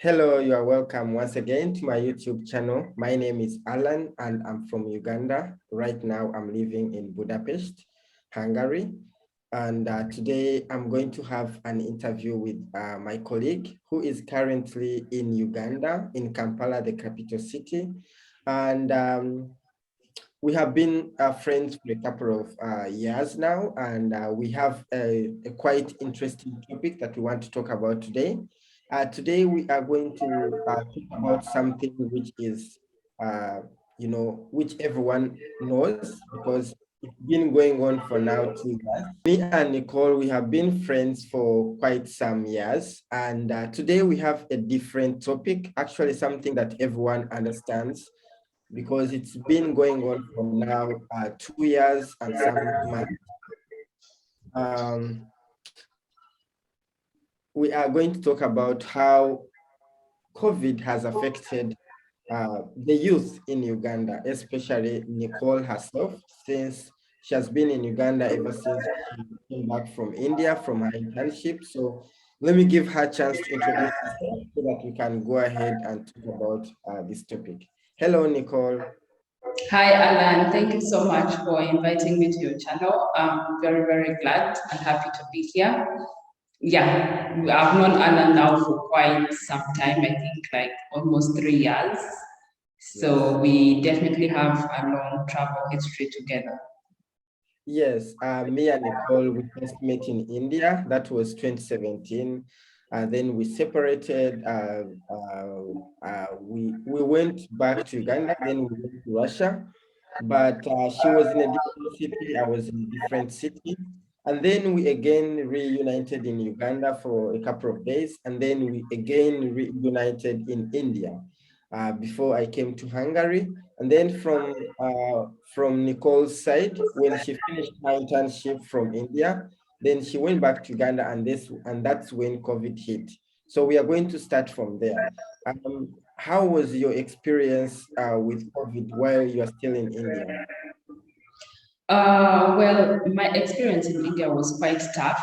Hello, you are welcome once again to my YouTube channel. My name is Alan and I'm from Uganda. Right now, I'm living in Budapest, Hungary. And today I'm going to have an interview with my colleague who is currently in Uganda, in Kampala, the capital city. And we have been friends for a couple of years now, and we have a quite interesting topic that we want to talk about today. Today we are going to talk about something which is, which everyone knows because it's been going on for now 2 years. Me and Nicole, we have been friends for quite some years, and today we have a different topic, actually something that everyone understands because it's been going on for now 2 years and some months. We are going to talk about how COVID has affected the youth in Uganda, especially Nicole herself, since she has been in Uganda ever since she came back from India from her internship. So let me give her a chance to introduce herself so that we can go ahead and talk about this topic. Hello, Nicole. Hi, Alan. Thank you so much for inviting me to your channel. I'm very, very glad and happy to be here. Yeah, I've known Alan now for quite some time, I think like almost 3 years. So we definitely have a long travel history together. Yes, me and Nicole, we first met in India. That was 2017. Then we separated. We went back to Uganda. Then we went to Russia. But she was in a different city. I was in a different city. And then we again reunited in Uganda for a couple of days. And then we again reunited in India before I came to Hungary. And then from Nicole's side, when she finished her internship from India, then she went back to Uganda, and that's when COVID hit. So we are going to start from there. How was your experience with COVID while you are still in India? Well, my experience in India was quite tough.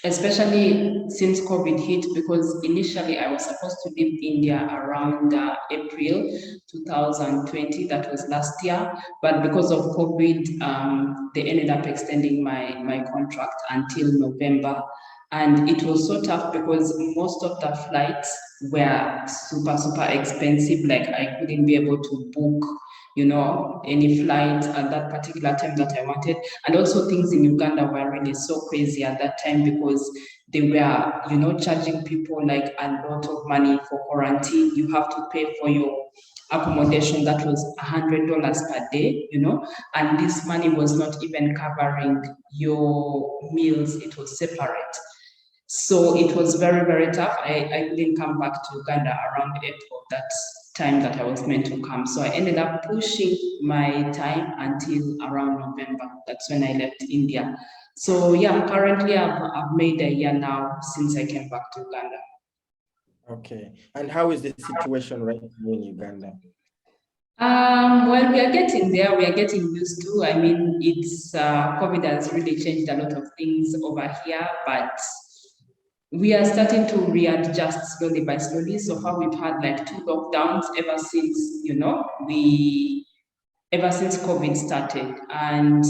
Especially since COVID hit, because initially I was supposed to leave India around April 2020, that was last year, but because of COVID, they ended up extending my contract until November. And it was so tough because most of the flights were super, super expensive. Like I couldn't be able to book any flight at that particular time that I wanted. And also things in Uganda were really so crazy at that time because they were, charging people like a lot of money for quarantine. You have to pay for your accommodation that was $100 per day, and this money was not even covering your meals, it was separate. So it was very, very tough. I didn't come back to Uganda around April, that time that I was meant to come. So I ended up pushing my time until around November. That's when I left India. So yeah, currently I've made a year now since I came back to Uganda. Okay. And how is the situation right now in Uganda? Well, we are getting there. We are getting used to. I mean, it's COVID has really changed a lot of things over here, but we are starting to readjust slowly by slowly. So far, we've had like 2 lockdowns ever since, ever since COVID started. And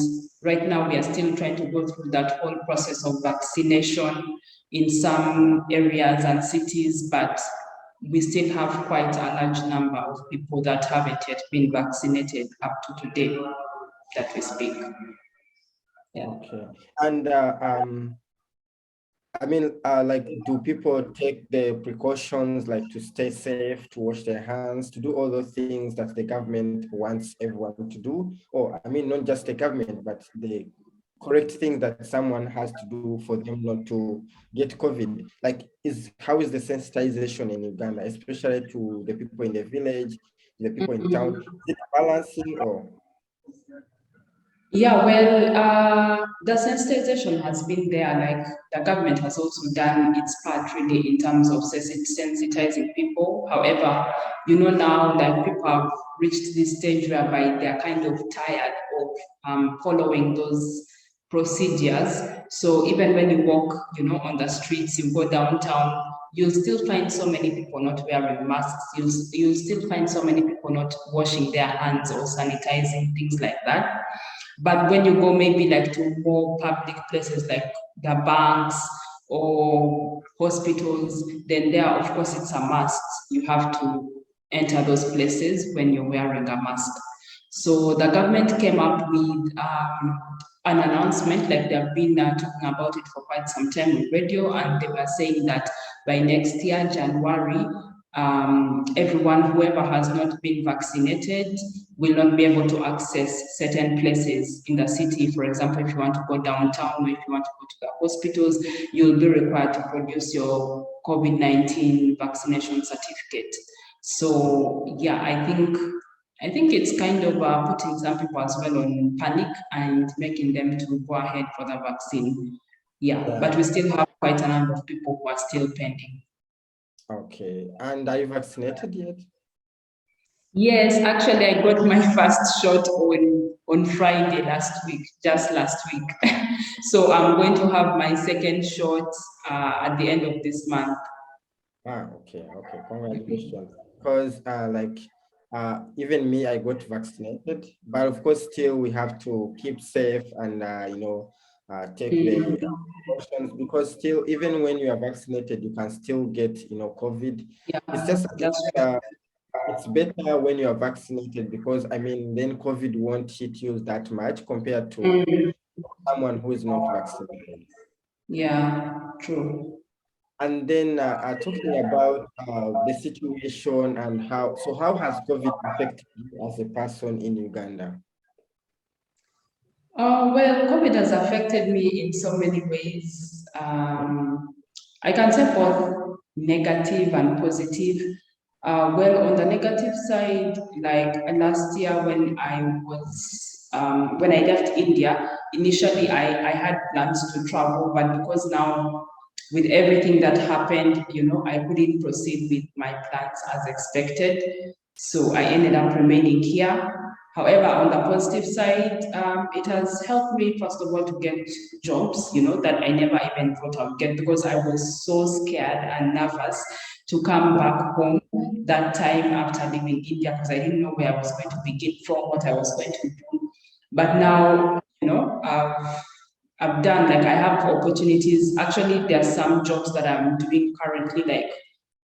right now, we are still trying to go through that whole process of vaccination in some areas and cities, but we still have quite a large number of people that haven't yet been vaccinated up to today that we speak. Yeah. Okay. And I mean, like, do people take the precautions like to stay safe, to wash their hands, to do all those things that the government wants everyone to do? Or, I mean, not just the government, but the correct thing that someone has to do for them not to get COVID? Like, how is the sensitization in Uganda, especially to the people in the village, the people in town? Is it balancing or? Yeah, well, the sensitization has been there. Like the government has also done its part really in terms of sensitizing people. However, now that people have reached this stage whereby they're kind of tired of following those procedures. So even when you walk, on the streets, you go downtown, you'll still find so many people not wearing masks. You'll still find so many people not washing their hands or sanitizing, things like that. But when you go maybe like to more public places like the banks or hospitals, then there, of course, it's a must. You have to enter those places when you're wearing a mask. So the government came up with an announcement, like they've been talking about it for quite some time on radio, and they were saying that by next year, January, everyone, whoever has not been vaccinated, will not be able to access certain places in the city. For example, if you want to go downtown or if you want to go to the hospitals, you'll be required to produce your COVID-19 vaccination certificate. So yeah, I think it's kind of putting some people as well on panic and making them to go ahead for the vaccine. Yeah, but we still have quite a number of people who are still pending. Okay, and are you vaccinated yet? Yes, actually, I got my first shot on Friday just last week. So I'm going to have my second shot at the end of this month. Okay, congratulations. Because even me, I got vaccinated, but of course, still we have to keep safe and take the precautions, because still, even when you are vaccinated, you can still get COVID. Yeah, It's just that's it's better when you are vaccinated, because I mean, then COVID won't hit you that much compared to someone who is not vaccinated. Yeah, true. And then talking about the situation and how has COVID affected you as a person in Uganda? Well, COVID has affected me in so many ways. I can say both negative and positive. Well, on the negative side, like last year when I left India, initially I had plans to travel, but because now with everything that happened, I couldn't proceed with my plans as expected. So I ended up remaining here. However, on the positive side, it has helped me, first of all, to get jobs, that I never even thought I would get, because I was so scared and nervous to come back home that time after leaving India, because I didn't know where I was going to begin from, what I was going to do. But now, I've done, like I have opportunities. Actually, there are some jobs that I'm doing currently, like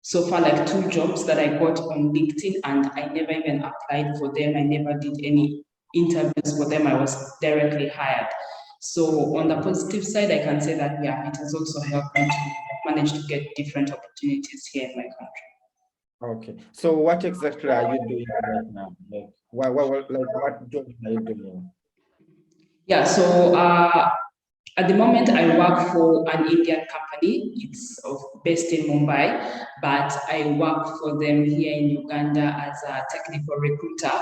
so far, like 2 jobs that I got on LinkedIn, and I never even applied for them. I never did any interviews for them. I was directly hired. So on the positive side, I can say that, yeah, it has also helped me to manage to get different opportunities here in my country. Okay, so what exactly are you doing right now? Like, what job are you doing? Yeah, so at the moment, I work for an Indian company. It's based in Mumbai, but I work for them here in Uganda as a technical recruiter.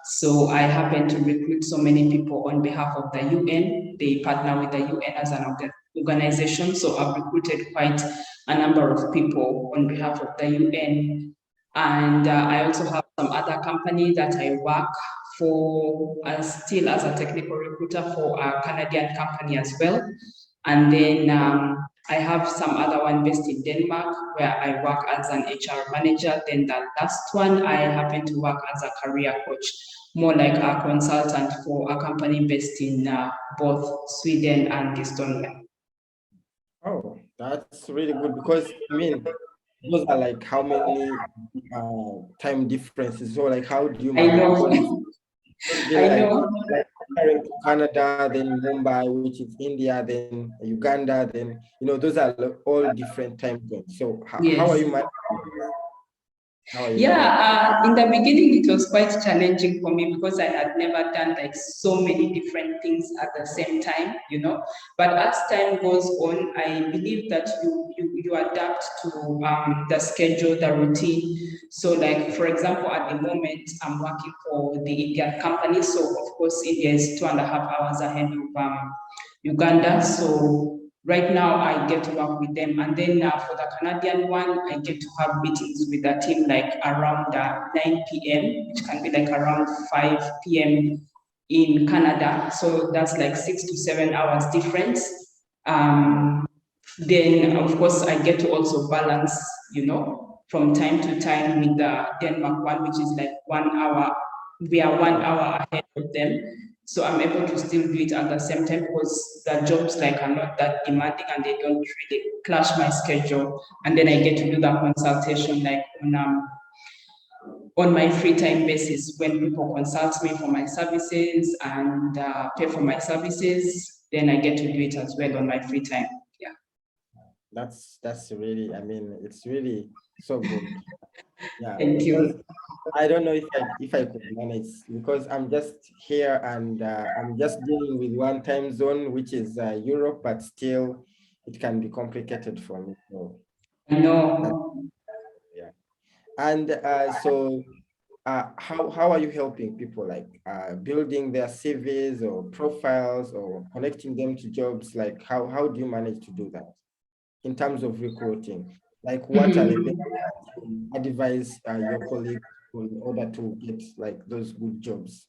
So I happen to recruit so many people on behalf of the UN. They partner with the UN as an organization. So I've recruited quite a number of people on behalf of the UN. And I also have some other company that I work for still as a technical recruiter for a Canadian company as well. And then I have some other one based in Denmark where I work as an HR manager. Then the last one, I happen to work as a career coach, more like a consultant for a company based in both Sweden and Estonia. Oh, that's really good, because I mean, those are like how many time differences. So like, how do you I manage? know. Because it'll be I like know. comparing to Canada, then Mumbai, which is India, then Uganda, then those are all different time zones. So how are Yes. you managing? How are you managing? Yeah, in the beginning, it was quite challenging for me because I had never done like so many different things at the same time. But as time goes on, I believe that you adapt to the schedule, the routine. So, like for example, at the moment, I'm working for the Indian company. So, of course, India is 2.5 hours ahead of Uganda. So right now, I get to work with them. And then for the Canadian one, I get to have meetings with the team like around 9 p.m., which can be like around 5 p.m. in Canada. So that's like 6 to 7 hours difference. Then, of course, I get to also balance, from time to time with the Denmark one, which is like 1 hour. We are 1 hour ahead of them. So I'm able to still do it at the same time because the jobs like are not that demanding and they don't really clash my schedule. And then I get to do that consultation like on my free time basis when people consult me for my services and pay for my services, then I get to do it as well on my free time. Yeah. That's really, I mean, it's really so good. Yeah, Thank because you. I don't know if I could manage, because I'm just here and I'm just dealing with one time zone, which is Europe, but still it can be complicated for me. So I that, know. yeah. And so how are you helping people, like building their CVs or profiles or connecting them to jobs? Like how do you manage to do that in terms of recruiting? Like what are the things Mhm. that you advise your colleagues in order to get like those good jobs?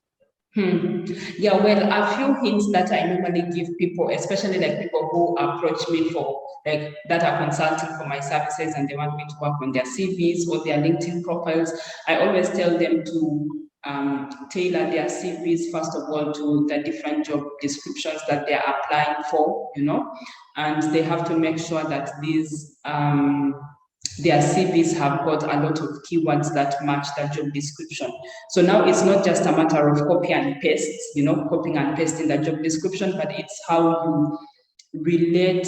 Yeah, well, a few hints that I normally give people, especially like people who approach me for like that are consulting for my services and they want me to work on their CVs or their LinkedIn profiles. I always tell them to tailor their CVs first of all to the different job descriptions that they are applying for, and they have to make sure that these their CVs have got a lot of keywords that match the job description. So now it's not just a matter of copy and paste, copying and pasting the job description, but it's how you relate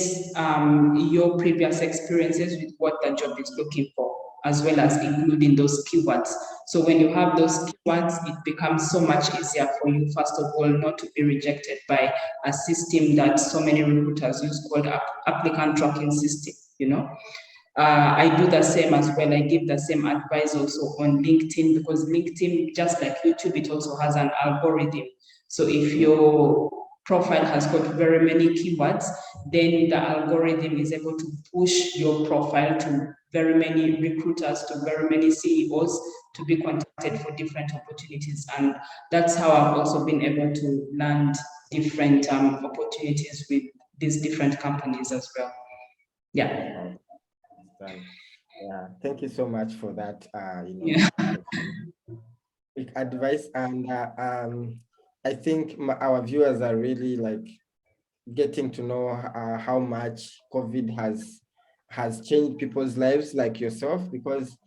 your previous experiences with what the job is looking for, as well as including those keywords. So when you have those keywords, it becomes so much easier for you, first of all, not to be rejected by a system that so many recruiters use called applicant tracking system. I do the same as well. I give the same advice also on LinkedIn because LinkedIn, just like YouTube, it also has an algorithm. So if your profile has got very many keywords, then the algorithm is able to push your profile to very many recruiters, to very many CEOs to be contacted for different opportunities. And that's how I've also been able to land different opportunities with these different companies as well. Yeah. Oh, understand. Yeah, thank you so much for that. Yeah. Quick advice. And I think our viewers are really like getting to know how much COVID has changed people's lives, like yourself, because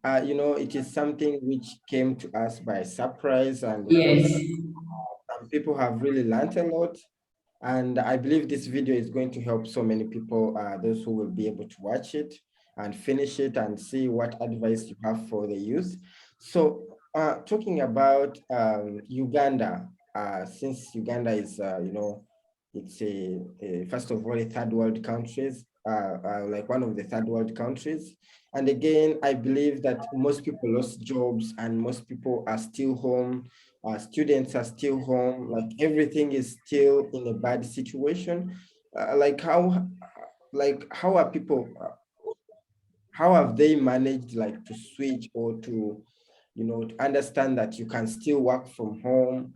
it is something which came to us by surprise, and of course, Yes. some people have really learned a lot. And I believe this video is going to help so many people, those who will be able to watch it and finish it and see what advice you have for the youth. So talking about Uganda, since Uganda is, it's first of all, a third world countries, like one of the third world countries. And again, I believe that most people lost jobs and most people are still home. Students are still home, like everything is still in a bad situation. How are people, how have they managed like to switch or to, to understand that you can still work from home,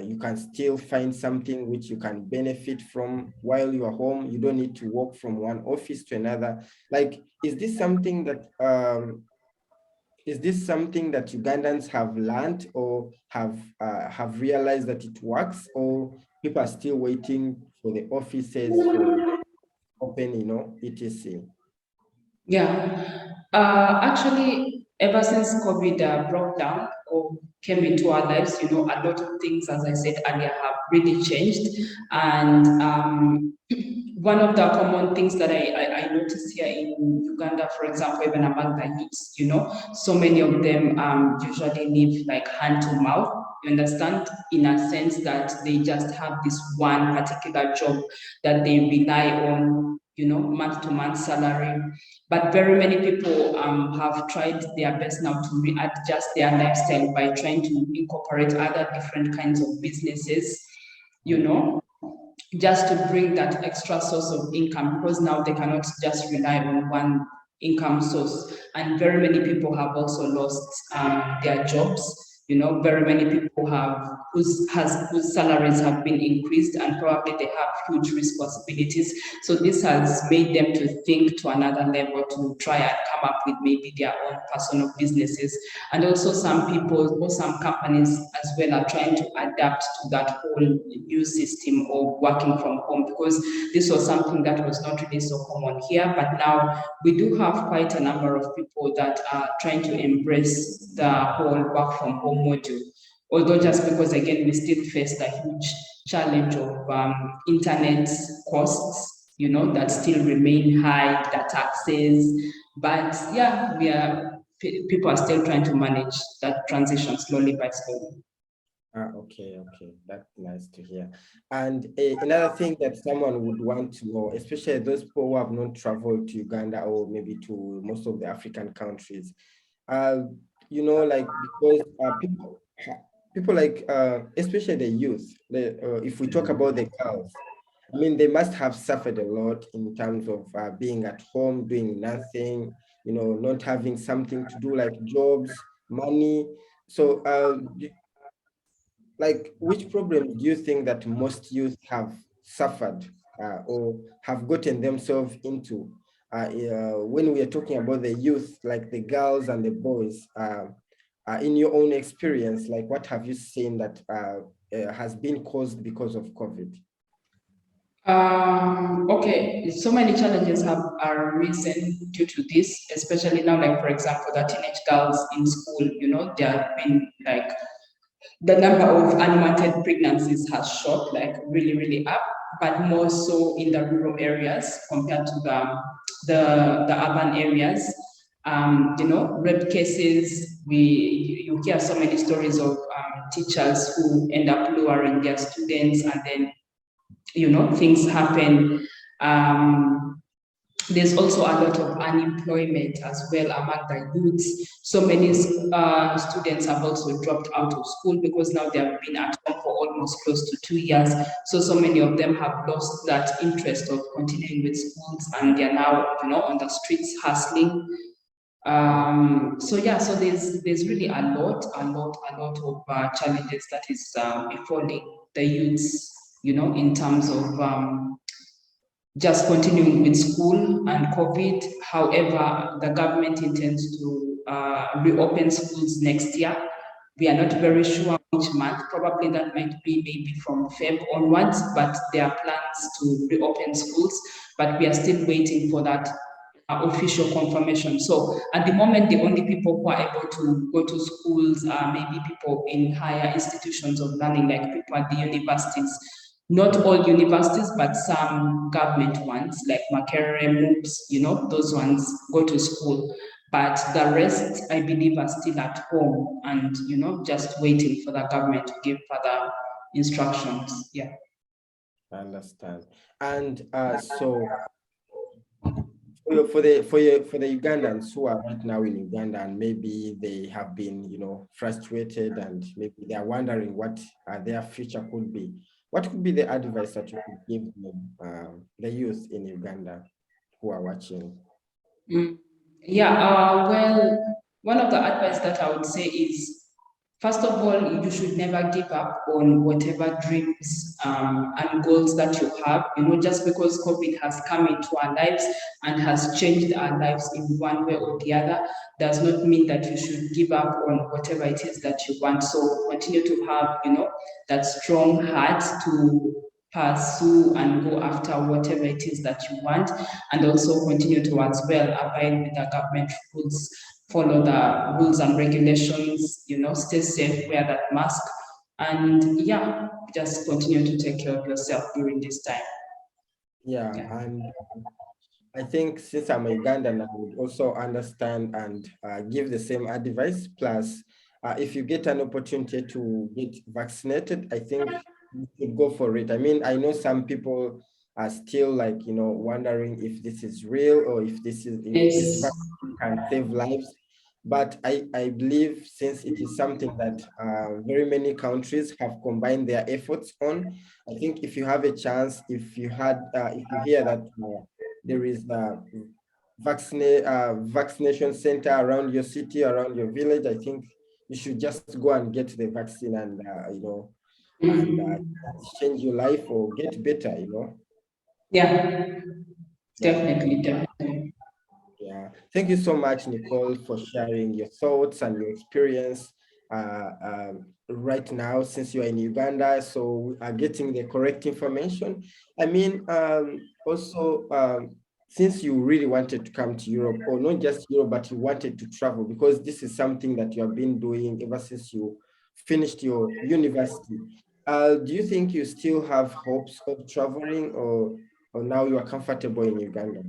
you can still find something which you can benefit from while you are home. You don't need to walk from one office to another. Like, is this something that Ugandans have learned or have realized that it works, or people are still waiting for the offices for open, etc. Yeah. Actually, ever since COVID broke down or came into our lives, a lot of things, as I said earlier, have really changed. And one of the common things that I noticed here in Uganda, for example, even among the youths, so many of them usually live like hand to mouth. You understand? In a sense that they just have this one particular job that they rely on, month to month salary. But very many people have tried their best now to readjust their lifestyle by trying to incorporate other different kinds of businesses, you know, just to bring that extra source of income, because now they cannot just rely on one income source. And very many people have also lost their jobs very many people whose salaries have been increased, and probably they have huge responsibilities. So this has made them to think to another level to try and come up with maybe their own personal businesses. And also some people or some companies as well are trying to adapt to that whole new system of working from home, because this was something that was not really so common here. But now we do have quite a number of people that are trying to embrace the whole work from home module. Although just because, again, we still face the huge challenge of internet costs, that still remain high, the taxes. But yeah, people are still trying to manage that transition slowly by slowly. Okay, that's nice to hear. And another thing that someone would want to know, especially those people who have not traveled to Uganda or maybe to most of the African countries, like because people like, especially the youth, if we talk about the girls, I mean, they must have suffered a lot in terms of being at home, doing nothing, not having something to do like jobs, money. So like, which problems do you think that most youth have suffered or have gotten themselves into when we are talking about the youth, like the girls and the boys, in your own experience, like what have you seen that has been caused because of COVID? Okay, so many challenges are arisen due to this, especially now, like for example, the teenage girls in school, there have been like the number of unwanted pregnancies has shot like really, really up, but more so in the rural areas compared to the urban areas. Rape cases, you hear so many stories of teachers who end up luring their students, and then things happen. There's also a lot of unemployment as well among the youths. So many students have also dropped out of school because now they have been at home for almost close to 2 years. So many of them have lost that interest of continuing with schools, and they're now, on the streets hustling. So there's really a lot of challenges that is befalling the youths, in terms of just continuing with school and COVID. However, the government intends to reopen schools next year. We are not very sure which month. Probably that might be maybe from Feb onwards, but there are plans to reopen schools, but we are still waiting for that official confirmation. So at the moment, the only people who are able to go to schools are maybe people in higher institutions of learning, like people at the universities. Not all universities, but some government ones, like Makerere, MOOCs, those ones go to school. But the rest, I believe, are still at home and, just waiting for the government to give further instructions. Yeah. I understand. And so for the Ugandans who are right now in Uganda, and maybe they have been, frustrated, and maybe they are wondering what their future could be, what could be the advice that you could give them, the youth in Uganda who are watching? Yeah, well, one of the advice that I would say is, first of all, you should never give up on whatever dreams and goals that you have. Just because COVID has come into our lives and has changed our lives in one way or the other, does not mean that you should give up on whatever it is that you want. So continue to have, that strong heart to pursue and go after whatever it is that you want, and also continue to as well abide with the government rules, follow the rules and regulations, stay safe, wear that mask, and yeah, just continue to take care of yourself during this time. Yeah, and I think since I'm a Ugandan, I would also understand and give the same advice. Plus, if you get an opportunity to get vaccinated, I think you should go for it. I mean, I know some people are still like, wondering if this is real or if this Yes. vaccine can save lives. But I believe since it is something that very many countries have combined their efforts on, I think if you have a chance, if you hear that there is a vaccination center around your city, around your village, I think you should just go and get the vaccine and, and change your life or get better, Yeah, Yeah. definitely. Yeah, thank you so much, Nicole, for sharing your thoughts and your experience right now, since you are in Uganda, so we are getting the correct information. I mean, also, since you really wanted to come to Europe, or not just Europe, but you wanted to travel, because this is something that you have been doing ever since you finished your university. Do you think you still have hopes of traveling, or now you are comfortable in Uganda?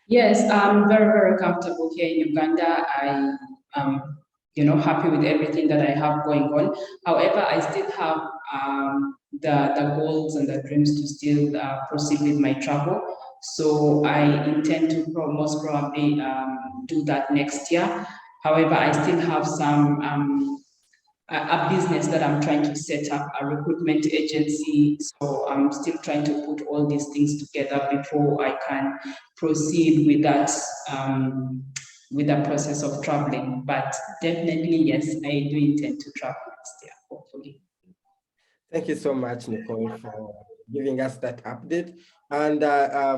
Yes, I'm very, very comfortable here in Uganda. I am, happy with everything that I have going on. However, I still have the goals and the dreams to still proceed with my travel. So I intend to most probably do that next year. However, I still have some a business that I'm trying to set up, a recruitment agency. So I'm still trying to put all these things together before I can proceed with that, with the process of traveling. But definitely, yes, I do intend to travel next year, hopefully. Thank you so much, Nicole, for giving us that update. And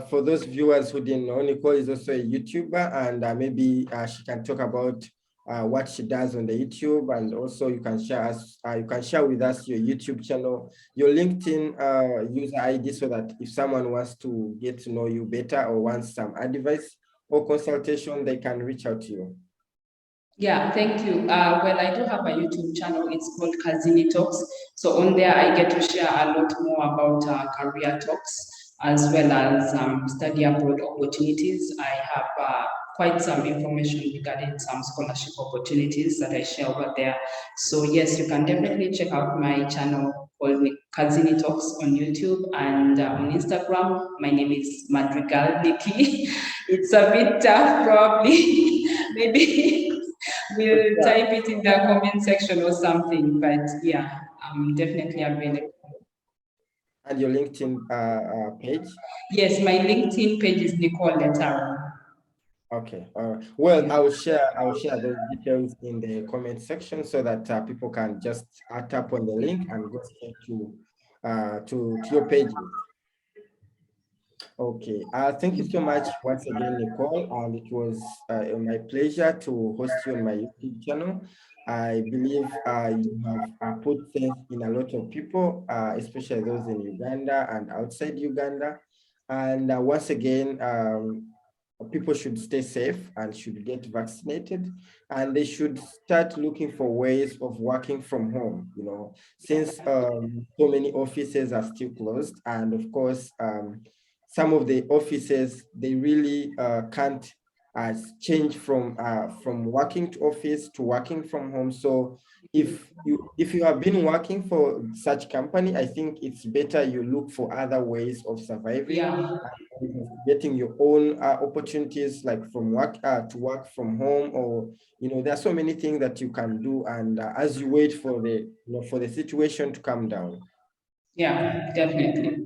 for those viewers who didn't know, Nicole is also a YouTuber, and maybe she can talk about what she does on the YouTube, and also you can share with us your YouTube channel, your LinkedIn user ID, so that if someone wants to get to know you better or wants some advice or consultation, they can reach out to you. Yeah, thank you. Well, I do have a YouTube channel. It's called Kazini Talks. So on there, I get to share a lot more about career talks as well as study abroad opportunities. I have quite some information regarding some scholarship opportunities that I share over there. So yes, you can definitely check out my channel called Kazini Talks on YouTube, and on Instagram. My name is Madrigal Nikki. It's a bit tough, probably. Maybe we'll type it in the comment section or something, but yeah, I'm definitely available. And your LinkedIn page? Yes, my LinkedIn page is Nicole Letaro. Okay. Well, I will share those details in the comment section so that people can just tap on the link and go straight to your page. Okay. Thank you so much once again, Nicole. And it was my pleasure to host you on my YouTube channel. I believe you have put faith in a lot of people, especially those in Uganda and outside Uganda. And once again, people should stay safe and should get vaccinated, and they should start looking for ways of working from home, since so many offices are still closed. And of course, some of the offices, they really can't change from working to office to working from home. So if you have been working for such company, I think it's better you look for other ways of surviving, Yeah, getting your own opportunities, like from work to work from home, or there are so many things that you can do, and as you wait for the situation to come down. yeah, definitely.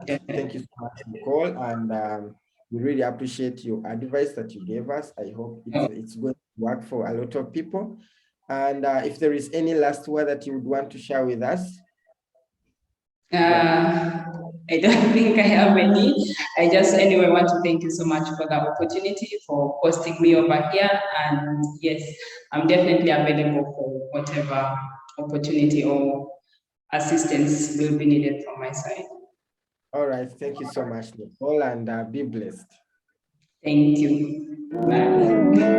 Thank you Definitely. so much, Nicole, and we really appreciate your advice that you gave us. I hope it's going to work for a lot of people. And if there is any last word that you would want to share with us. Yeah. I don't think I have any. I just anyway want to thank you so much for the opportunity for hosting me over here. And yes, I'm definitely available for whatever opportunity or assistance will be needed from my side. All right. Thank you so much, Nicole, and be blessed. Thank you. Bye.